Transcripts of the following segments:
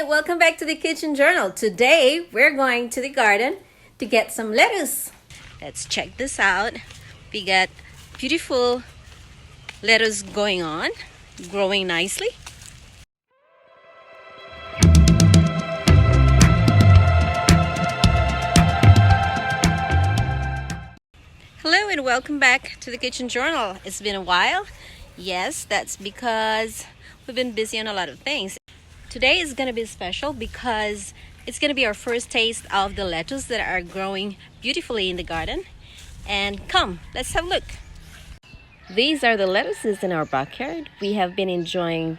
welcome back to the Kitchen Journal. Today, we're going to the garden to get some lettuce. Let's check this out. We got beautiful lettuce going on, growing nicely. Hello and welcome back to the Kitchen Journal. It's been a while. Yes, that's because we've been busy on a lot of things. Today is going to be special because it's going to be our first taste of the lettuce that are growing beautifully in the garden. And come, let's have a look. These are the lettuces in our backyard. We have been enjoying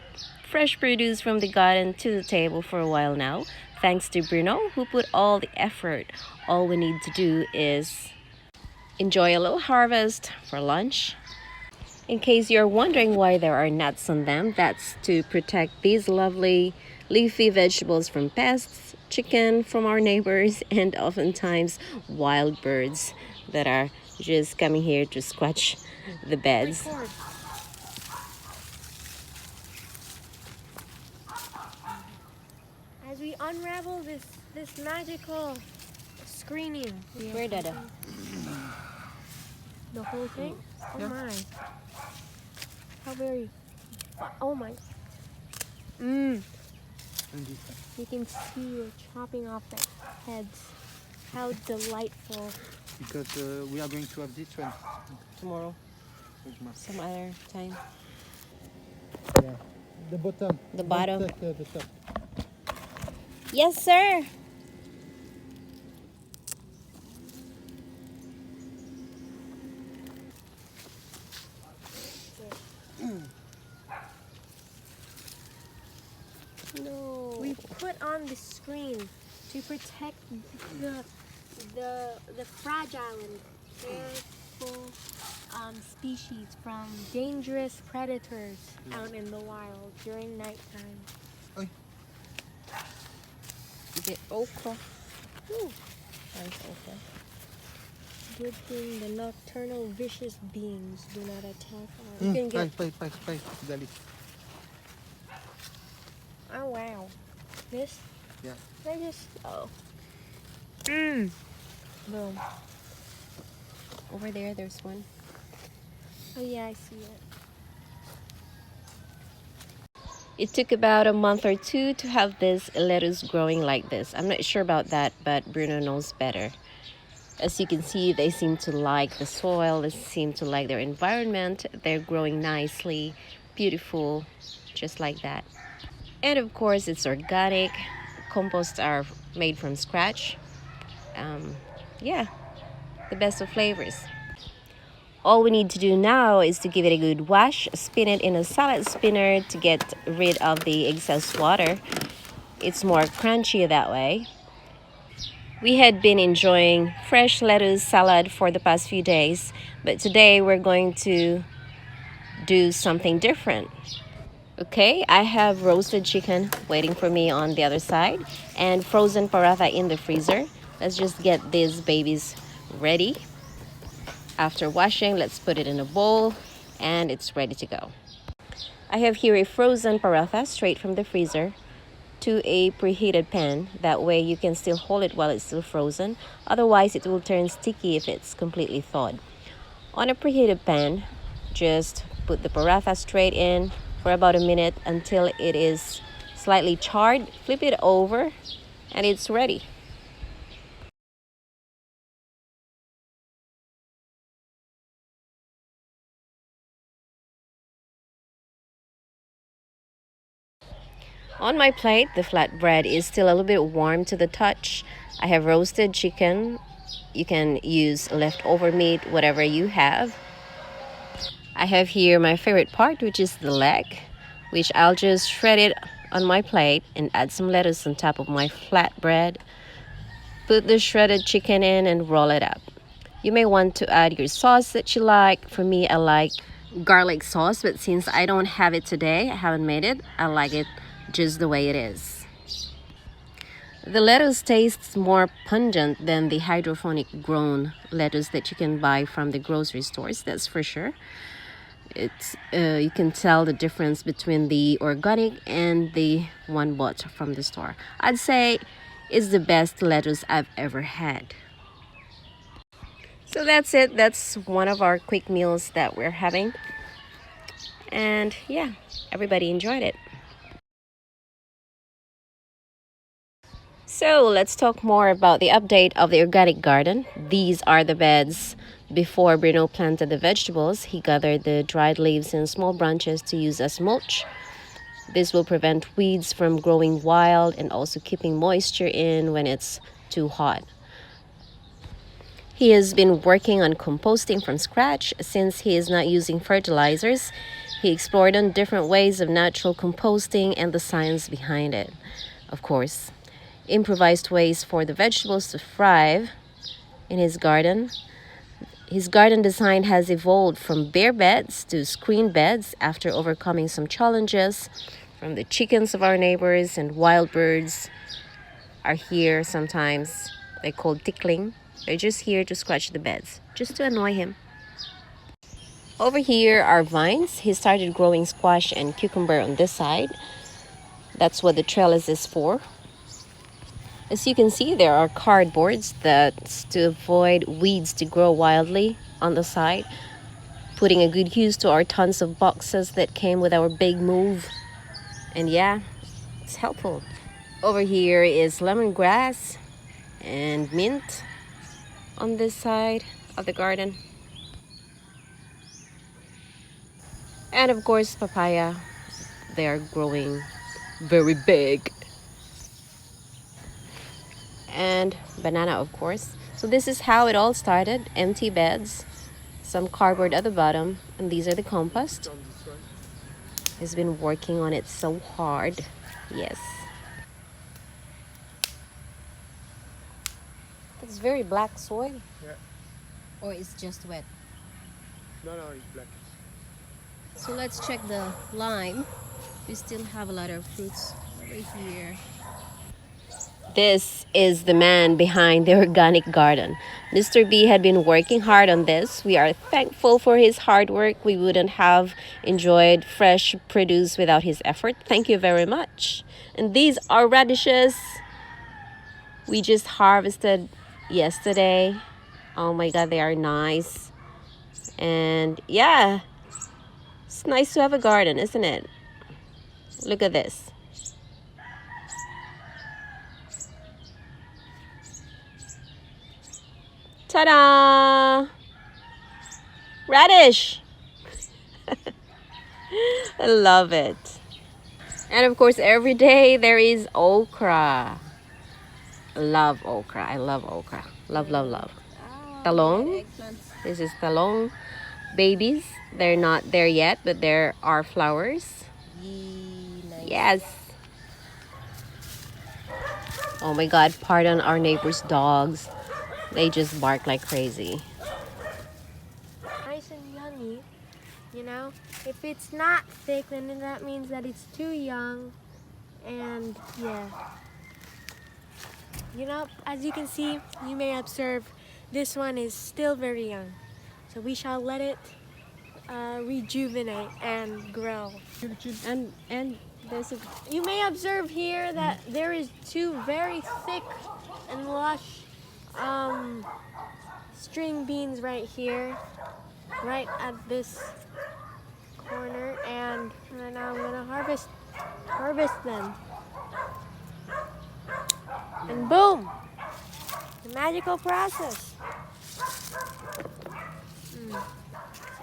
fresh produce from the garden to the table for a while now, thanks to Bruno, who put all the effort. All we need to do is enjoy a little harvest for lunch. In case you're wondering why there are nuts on them, that's to protect these lovely leafy vegetables from pests, chicken from our neighbors, and oftentimes wild birds that are just coming here to scratch the beds. As we unravel this magical screening. Where, Dada? The whole thing? Oh my. How very... Oh my. You can see you're chopping off the heads. How delightful. Because we are going to have this one Tomorrow. Some other time. Yeah. The bottom. The bottom. The top. Yes, sir. No. We put on the screen to protect the fragile and careful species from dangerous predators out in the wild during nighttime. Is it okra? Ooh. Nice okra. Good thing the nocturnal vicious beings do not attack our... You can get... Dali. Oh wow. This? Yeah. I just... Oh. Boom. Over there, there's one. Oh yeah, I see it. It took about a month or two to have this lettuce growing like this. I'm not sure about that, but Bruno knows better. As you can see, they seem to like the soil, they seem to like their environment. They're growing nicely, beautiful, just like that. And of course, it's organic. Composts are made from scratch. Yeah, the best of flavors. All we need to do now is to give it a good wash, spin it in a salad spinner to get rid of the excess water. It's more crunchy that way. We had been enjoying fresh lettuce salad for the past few days, but today we're going to do something different. Okay, I have roasted chicken waiting for me on the other side and frozen paratha in the freezer. Let's just get these babies ready. After washing, let's put it in a bowl and it's ready to go. I have here a frozen paratha straight from the freezer to a preheated pan. That way you can still hold it while it's still frozen. Otherwise, it will turn sticky if it's completely thawed. On a preheated pan, just put the paratha straight in for about a minute until it is slightly charred. Flip it over and it's ready. On my plate, the flatbread is still a little bit warm to the touch. I have roasted chicken. You can use leftover meat, whatever you have. I have here my favorite part, which is the leg, which I'll just shred it on my plate and add some lettuce on top of my flatbread. Put the shredded chicken in and roll it up. You may want to add your sauce that you like. For me, I like garlic sauce, but since I don't have it today, I haven't made it, I like it just the way it is. The lettuce tastes more pungent than the hydroponic grown lettuce that you can buy from the grocery stores, that's for sure. It's you can tell the difference between the organic and the one bought from the store. I'd say it's the best lettuce I've ever had. So that's it. That's one of our quick meals that we're having. And yeah, everybody enjoyed it. So let's talk more about the update of the organic garden. These are the beds. Before Bruno planted the vegetables, he gathered the dried leaves and small branches to use as mulch. This will prevent weeds from growing wild and also keeping moisture in when it's too hot. He has been working on composting from scratch since he is not using fertilizers. He explored on different ways of natural composting and the science behind it. Of course, improvised ways for the vegetables to thrive in his garden. His garden design has evolved from bare beds to screen beds after overcoming some challenges from the chickens of our neighbors and wild birds are here sometimes. They're called tickling. They're just here to scratch the beds, just to annoy him. Over here are vines. He started growing squash and cucumber on this side. That's what the trellis is for. As you can see, there are cardboards that's to avoid weeds to grow wildly on the side, putting a good use to our tons of boxes that came with our big move. And yeah, it's helpful. Over here is lemongrass and mint on this side of the garden. And of course, papaya. They are growing very big. And banana, of course. So this is how it all started. Empty beds, some cardboard at the bottom, and these are the compost. He's been working on it so hard. Yes. It's very black soil. Yeah. Or it's just wet. No, it's black. So let's check the lime. We still have a lot of fruits over here. This is the man behind the organic garden. Mr. B had been working hard on this. We are thankful for his hard work. We wouldn't have enjoyed fresh produce without his effort. Thank you very much. And these are radishes. We just harvested yesterday. Oh my God, they are nice. And yeah, it's nice to have a garden, isn't it? Look at this. Ta-da! Radish! I love it. And of course, every day there is okra. I love okra. I love okra. Love, love, love. Talong. This is talong babies. They're not there yet, but there are flowers. Yes. Oh my God, pardon our neighbor's dogs. They just bark like crazy. Nice and yummy, you know? If it's not thick, then that means that it's too young. And yeah. You know, as you can see, you may observe this one is still very young. So we shall let it rejuvenate and grow. And there's a You may observe here that there is two very thick and lush string beans right here, right at this corner, and now I'm gonna harvest them. And boom! The magical process.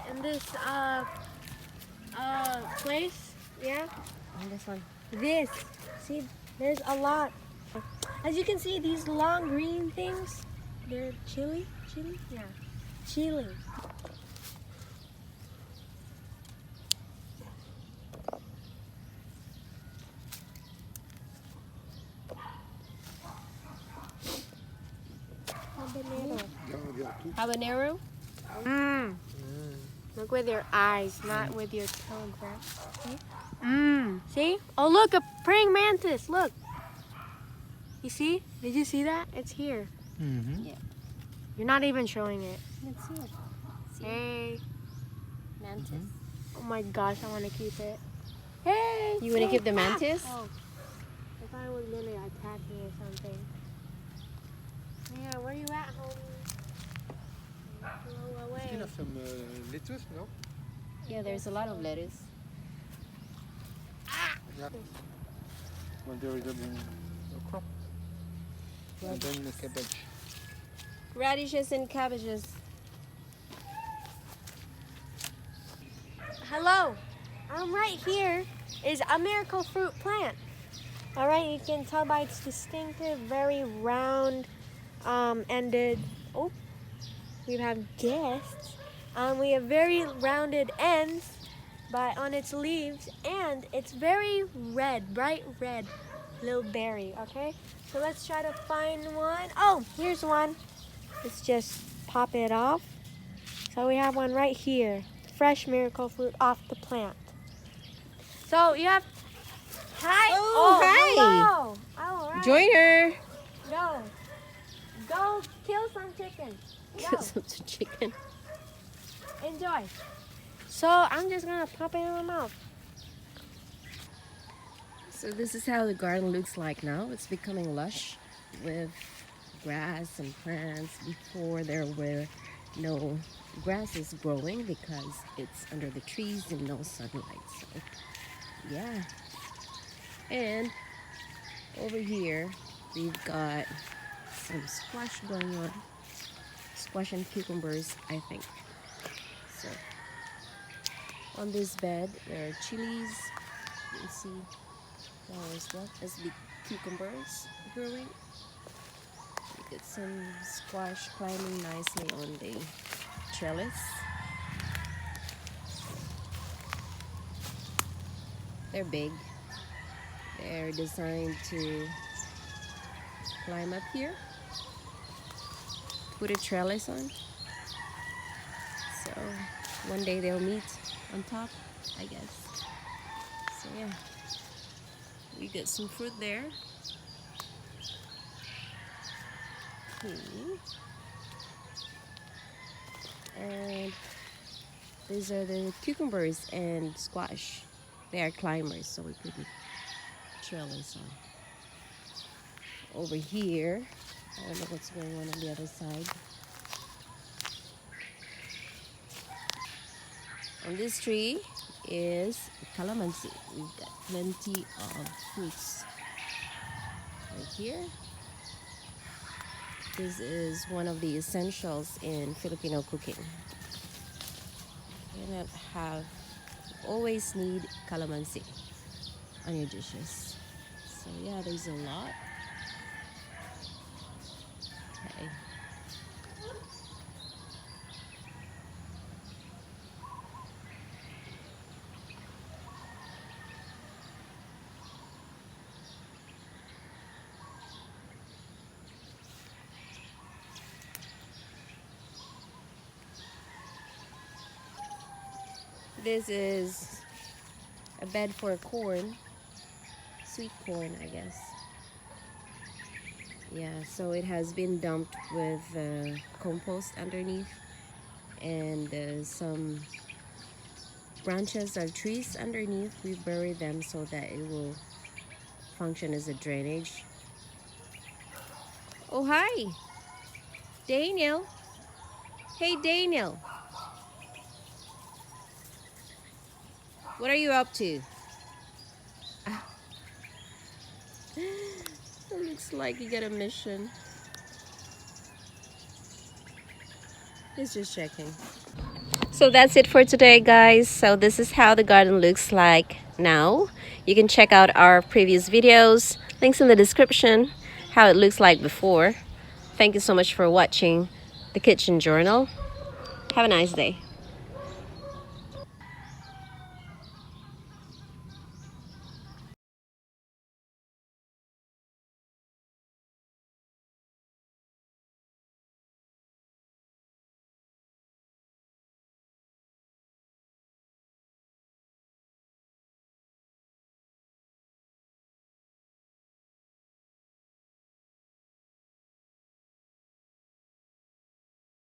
And this place, yeah. and this one. This, see, there's a lot. As you can see, these long green things, they're chili, yeah, chili. Habanero. Look with your eyes, not with your tongue, right? See? Oh, look, a praying mantis. Look. You see? Did you see that? It's here. Mm-hmm. Yeah. You're not even showing it. Let's see it. Hey. Mantis. Oh my gosh, I want to keep it. Hey! You want to keep the mantis? Oh, I thought it was going to attack me or something. Yeah, where you at, homie? Blow away. Speaking of some lettuce, no? Yeah, there's a lot of lettuce. Yeah. When there is a crop. And then the cabbage. Radishes and cabbages. Hello, right here is a miracle fruit plant. All right, you can tell by its distinctive, very round, ended. Oh, we have guests. We have very rounded ends, but on its leaves, and it's very red, bright red, little berry. Okay, so let's try to find one. Oh, here's one. Let's just pop it off. So we have one right here. Fresh miracle fruit off the plant. So you have. Hi. Oh, hi. Hello. All right. Join her. Go kill some chicken. Go. Some chicken. Enjoy. So I'm just gonna pop it in my mouth. So this is how the garden looks like now. It's becoming lush with grass and plants. Before there were no grasses growing because it's under the trees and no sunlight. So yeah. And over here we've got some squash going on. Squash and cucumbers, I think. So on this bed there are chilies. You can see flowers well as big cucumbers growing. You get some squash climbing nicely on the trellis. They're big. They're designed to climb up here. Put a trellis on. So one day they'll meet on top, I guess. So yeah. We got some fruit there. Okay. And these are the cucumbers and squash. They are climbers, so we put the trellis on. Over here, I don't know what's going on the other side. On this tree is calamansi. We've got plenty of fruits right here. This is one of the essentials in Filipino cooking. You cannot have, always need calamansi on your dishes. So yeah, there's a lot. Okay. This is a bed for corn, sweet corn, I guess. Yeah, so it has been dumped with compost underneath and some branches of trees underneath. We bury them so that it will function as a drainage. Oh, hi, Daniel. Hey, Daniel. What are you up to? It looks like you got a mission. He's just checking. So that's it for today, guys. So this is how the garden looks like now. You can check out our previous videos. Links in the description. How it looks like before. Thank you so much for watching the Kitchen Journal. Have a nice day.